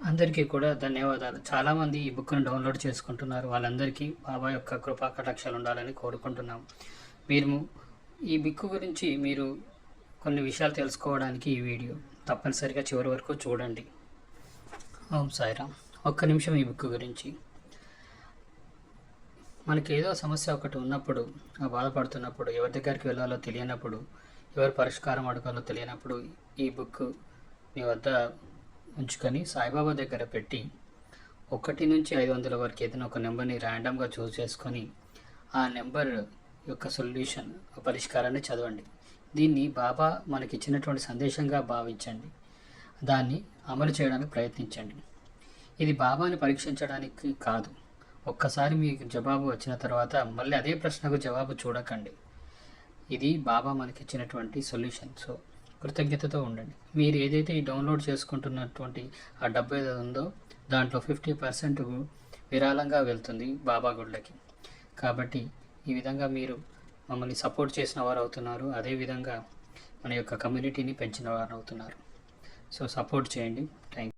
అందరికీ కూడా ధన్యవాదాలు. చాలామంది ఈ బుక్‌ను డౌన్‌లోడ్ చేసుకుంటున్నారు. వాళ్ళందరికీ బాబా యొక్క కృపా కటాక్షాలు ఉండాలని కోరుకుంటున్నాం. మీరు ఈ బుక్ గురించి మీరు కొన్ని విషయాలు తెలుసుకోవడానికి ఈ వీడియో తప్పనిసరిగా చివరి వరకు చూడండి. ఓం సాయిరామ్. ఒక్క నిమిషం ఈ బుక్ గురించి. మనకి ఏదో సమస్య ఒకటి ఉన్నప్పుడు, బాధపడుతున్నప్పుడు, ఎవరి దగ్గరికి వెళ్ళాలో తెలియనప్పుడు, ఎవరు పరిష్కారం అడగాలో తెలియనప్పుడు ఈ బుక్ మీ వద్ద ఉంచుకొని సాయిబాబా దగ్గర పెట్టి 1 నుంచి 500 వరకు ఏదైనా ఒక నెంబర్ని ర్యాండమ్గా చూస్ చేసుకొని ఆ నెంబర్ యొక్క సొల్యూషన్ పరిష్కారాన్ని చదవండి. దీన్ని బాబా మనకి ఇచ్చినటువంటి సందేశంగా భావించండి. దాన్ని అమలు చేయడానికి ప్రయత్నించండి. ఇది బాబాని పరీక్షించడానికి కాదు. ఒక్కసారి మీకు జవాబు వచ్చిన తర్వాత మళ్ళీ అదే ప్రశ్నకు జవాబు చూడకండి. ఇది బాబా మనకి ఇచ్చినటువంటి సొల్యూషన్. సో కృతజ్ఞతతో ఉండండి. మీరు ఏదైతే ఈ డౌన్లోడ్ చేసుకుంటున్నటువంటి ఆ డబ్బు ఏదో ఉందో దాంట్లో 50% విరాళంగా వెళ్తుంది బాబా గుళ్ళకి. కాబట్టి ఈ విధంగా మీరు మమ్మల్ని సపోర్ట్ చేసిన వారు అవుతున్నారు. అదేవిధంగా మన యొక్క కమ్యూనిటీని పెంచిన వారు అవుతున్నారు. సో సపోర్ట్ చేయండి. Thank you.